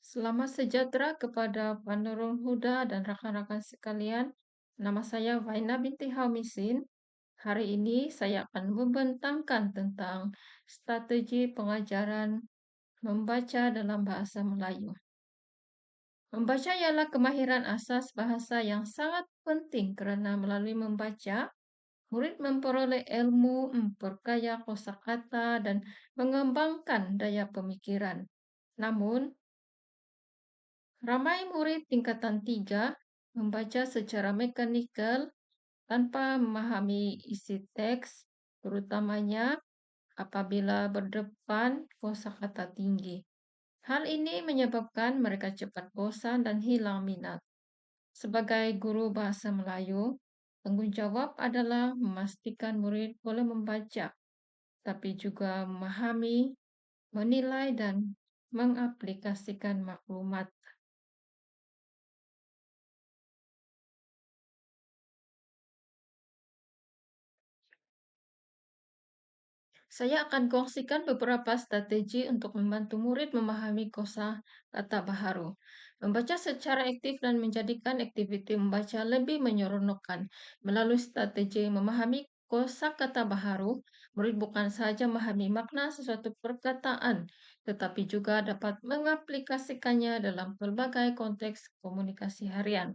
Selamat sejahtera kepada Pak Nurul Huda dan rekan-rekan sekalian. Nama saya Vaina binti Hamisin. Hari ini saya akan membentangkan tentang strategi pengajaran membaca dalam bahasa Melayu. Membaca ialah kemahiran asas bahasa yang sangat penting karena melalui membaca, murid memperoleh ilmu, memperkaya kosakata, dan mengembangkan daya pemikiran. Namun, ramai murid tingkatan 3 membaca secara mekanikal tanpa memahami isi teks, terutamanya apabila berdepan kosakata tinggi. Hal ini menyebabkan mereka cepat bosan dan hilang minat. Sebagai guru bahasa Melayu, tanggung jawab adalah memastikan murid boleh membaca, tapi juga memahami, menilai, dan mengaplikasikan maklumat. Saya akan kongsikan beberapa strategi untuk membantu murid memahami kosa kata baharu. Membaca secara aktif dan menjadikan aktiviti membaca lebih menyeronokkan. Melalui strategi memahami kosa kata baharu, murid bukan sahaja memahami makna sesuatu perkataan, tetapi juga dapat mengaplikasikannya dalam berbagai konteks komunikasi harian.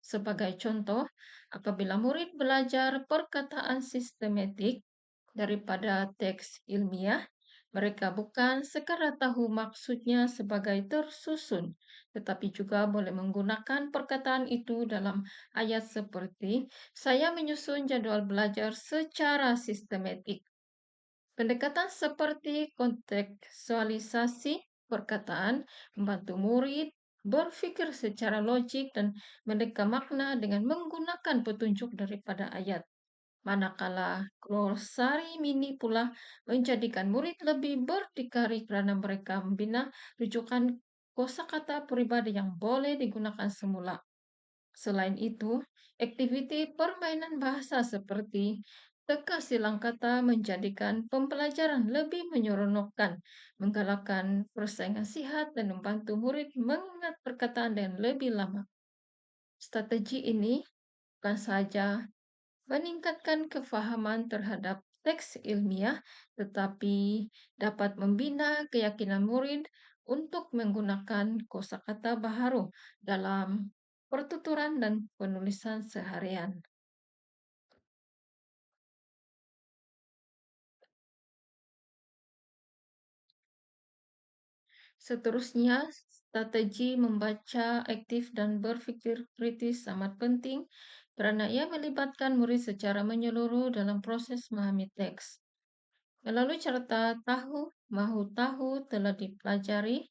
Sebagai contoh, apabila murid belajar perkataan sistematik daripada teks ilmiah, mereka bukan sekadar tahu maksudnya sebagai tersusun, tetapi juga boleh menggunakan perkataan itu dalam ayat seperti "Saya menyusun jadwal belajar secara sistematik". Pendekatan seperti kontekstualisasi perkataan membantu murid berpikir secara logik dan mendekat makna dengan menggunakan petunjuk daripada ayat. Manakala glosari mini pula menjadikan murid lebih berdikari karena mereka membina rujukan kosakata pribadi yang boleh digunakan semula. Selain itu, aktiviti permainan bahasa seperti teka silang kata menjadikan pembelajaran lebih menyeronokkan, menggalakkan persaingan sihat, dan membantu murid mengingat perkataan dengan lebih lama. Strategi ini bukan saja meningkatkan kefahaman terhadap teks ilmiah, tetapi dapat membina keyakinan murid untuk menggunakan kosakata baharu dalam pertuturan dan penulisan seharian. Seterusnya, strategi membaca aktif dan berpikir kritis sangat penting karena ia melibatkan murid secara menyeluruh dalam proses memahami teks. Melalui cerita tahu, mahu tahu telah dipelajari,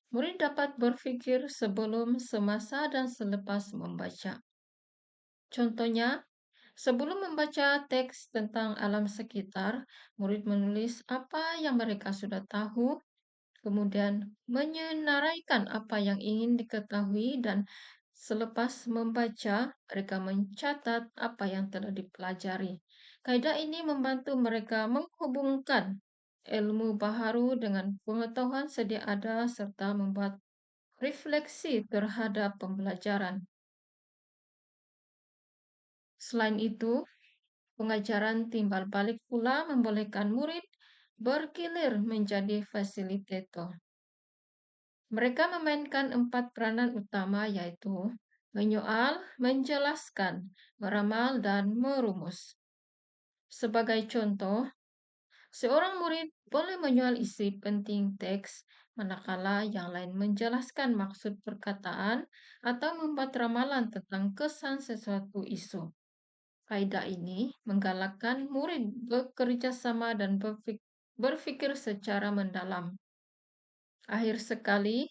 murid dapat berpikir sebelum, semasa, dan selepas membaca. Contohnya, sebelum membaca teks tentang alam sekitar, murid menulis apa yang mereka sudah tahu, kemudian menyenaraikan apa yang ingin diketahui, dan selepas membaca, mereka mencatat apa yang telah dipelajari. Kaidah ini membantu mereka menghubungkan ilmu baharu dengan pengetahuan sedia ada serta membuat refleksi terhadap pembelajaran. Selain itu, pengajaran timbal balik pula membolehkan murid bergilir menjadi fasilitator. Mereka memainkan 4 peranan utama yaitu menyoal, menjelaskan, meramal, dan merumus. Sebagai contoh, seorang murid boleh menyoal isi penting teks, manakala yang lain menjelaskan maksud perkataan atau membuat ramalan tentang kesan sesuatu isu. Kaidah ini menggalakkan murid bekerja sama dan berpikir secara mendalam. Akhir sekali,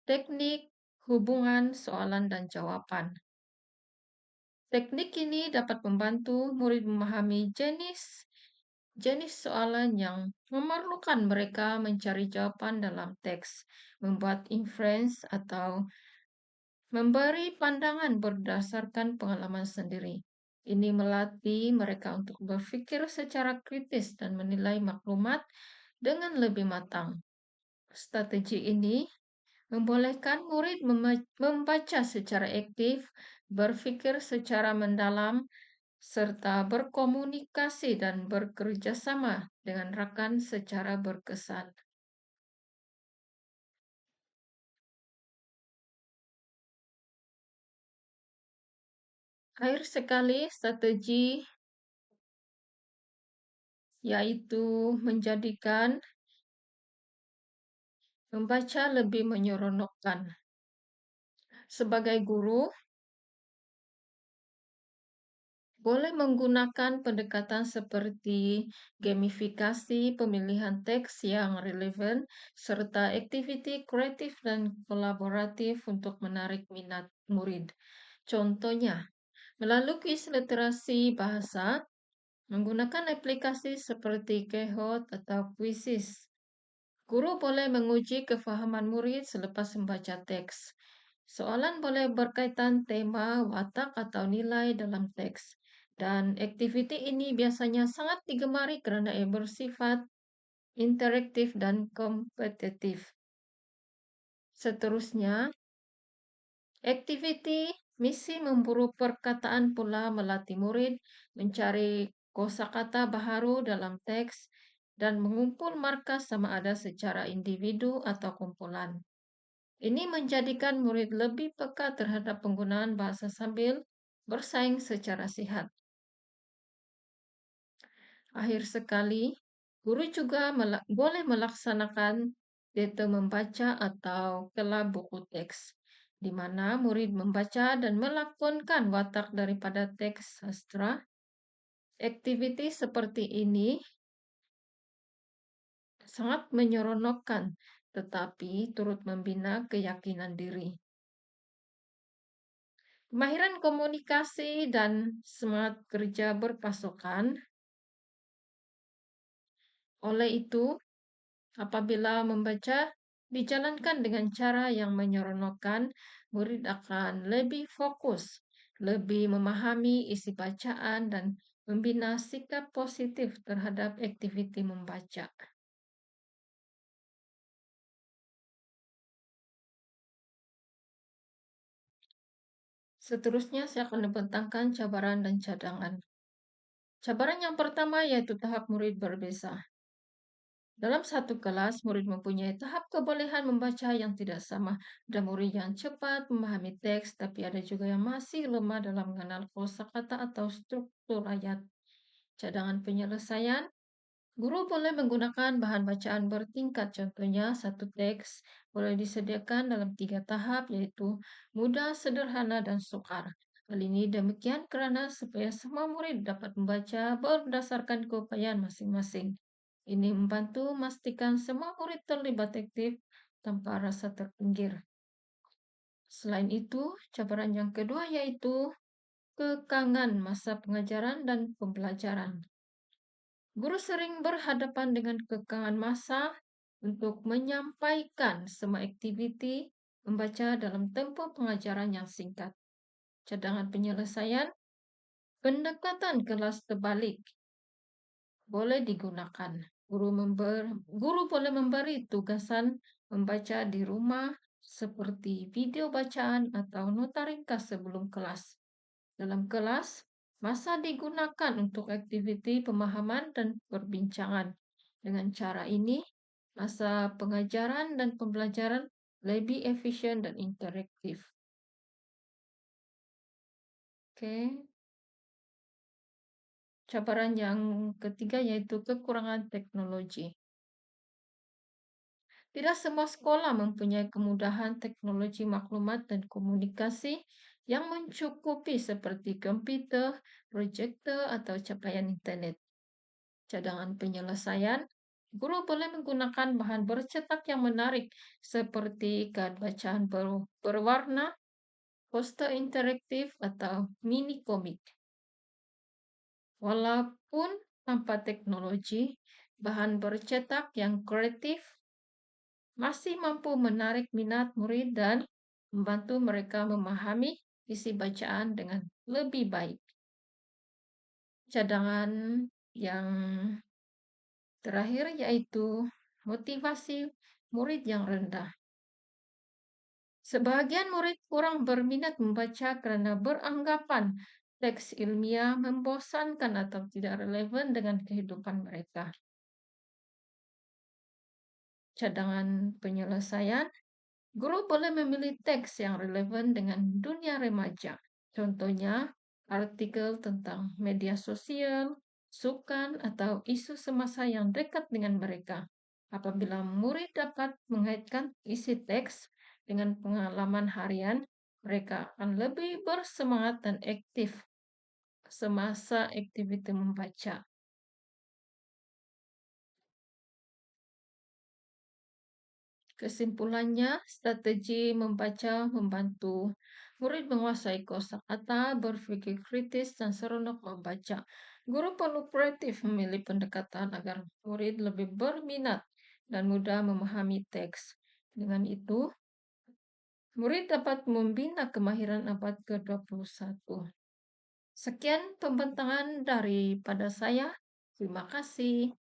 teknik hubungan soalan dan jawaban. Teknik ini dapat membantu murid memahami jenis soalan yang memerlukan mereka mencari jawaban dalam teks, membuat inference atau memberi pandangan berdasarkan pengalaman sendiri. Ini melatih mereka untuk berpikir secara kritis dan menilai maklumat dengan lebih matang. Strategi ini Membolehkan murid membaca secara aktif, berpikir secara mendalam, serta berkomunikasi dan bekerja sama dengan rekan secara berkesan. Akhir sekali, strategi yaitu menjadikan membaca lebih menyeronokkan. Sebagai guru, boleh menggunakan pendekatan seperti gamifikasi, pemilihan teks yang relevan, serta aktiviti kreatif dan kolaboratif untuk menarik minat murid. Contohnya, melalui kuis literasi bahasa, menggunakan aplikasi seperti Kahoot atau Quizzes. Guru boleh menguji kefahaman murid selepas membaca teks. Soalan boleh berkaitan tema, watak, atau nilai dalam teks. Dan aktiviti ini biasanya sangat digemari karena ia bersifat interaktif dan kompetitif. Seterusnya, aktiviti misi memburu perkataan pula melatih murid mencari kosakata baharu dalam teks dan mengumpul markas sama ada secara individu atau kumpulan. Ini menjadikan murid lebih peka terhadap penggunaan bahasa sambil bersaing secara sehat. Akhir sekali, guru juga boleh melaksanakan data membaca atau kelab buku teks, di mana murid membaca dan melakonkan watak daripada teks sastra. Aktiviti seperti ini sangat menyeronokkan, tetapi turut membina keyakinan diri. Kemahiran komunikasi dan semangat kerja berpasokan. Oleh itu, apabila membaca dijalankan dengan cara yang menyeronokkan, murid akan lebih fokus, lebih memahami isi bacaan, dan membina sikap positif terhadap aktiviti membaca. Seterusnya, saya akan membentangkan cabaran dan cadangan. Cabaran yang pertama yaitu tahap murid berbeza. Dalam satu kelas, murid mempunyai tahap kebolehan membaca yang tidak sama. Ada murid yang cepat memahami teks, tapi ada juga yang masih lemah dalam mengenal kosakata atau struktur ayat. Cadangan penyelesaian, guru boleh menggunakan bahan bacaan bertingkat. Contohnya, satu teks boleh disediakan dalam 3 tahap, yaitu mudah, sederhana, dan sukar. Hal ini demikian karena supaya semua murid dapat membaca berdasarkan keupayaan masing-masing. Ini membantu memastikan semua murid terlibat aktif tanpa rasa terpinggir. Selain itu, cabaran yang kedua yaitu kekangan masa pengajaran dan pembelajaran. Guru sering berhadapan dengan kekangan masa untuk menyampaikan semua aktiviti membaca dalam tempo pengajaran yang singkat. Cadangan penyelesaian, pendekatan kelas terbalik boleh digunakan. Guru boleh memberi tugasan membaca di rumah seperti video bacaan atau nota ringkas sebelum kelas. Dalam kelas, masa digunakan untuk aktiviti pemahaman dan perbincangan. Dengan cara ini, masa pengajaran dan pembelajaran lebih efisien dan interaktif. Oke, cabaran yang ketiga yaitu kekurangan teknologi. Tidak semua sekolah mempunyai kemudahan teknologi maklumat dan komunikasi yang mencukupi seperti komputer, proyektor, atau capaian internet. Cadangan penyelesaian, guru boleh menggunakan bahan bercetak yang menarik seperti kad bacaan berwarna, poster interaktif, atau mini komik. Walaupun tanpa teknologi, bahan bercetak yang kreatif masih mampu menarik minat murid dan membantu mereka memahami isi bacaan dengan lebih baik. Cadangan yang terakhir yaitu motivasi murid yang rendah. Sebagian murid kurang berminat membaca karena beranggapan teks ilmiah membosankan atau tidak relevan dengan kehidupan mereka. Cadangan penyelesaian, guru boleh memilih teks yang relevan dengan dunia remaja. Contohnya, artikel tentang media sosial, sukan, atau isu semasa yang dekat dengan mereka. Apabila murid dapat mengaitkan isi teks dengan pengalaman harian, mereka akan lebih bersemangat dan aktif semasa aktiviti membaca. Kesimpulannya, strategi membaca membantu murid menguasai kosakata, berpikir kritis, dan seronok membaca. Guru perlu kreatif memilih pendekatan agar murid lebih berminat dan mudah memahami teks. Dengan itu, murid dapat membina kemahiran abad ke-21. Sekian pembentangan daripada saya. Terima kasih.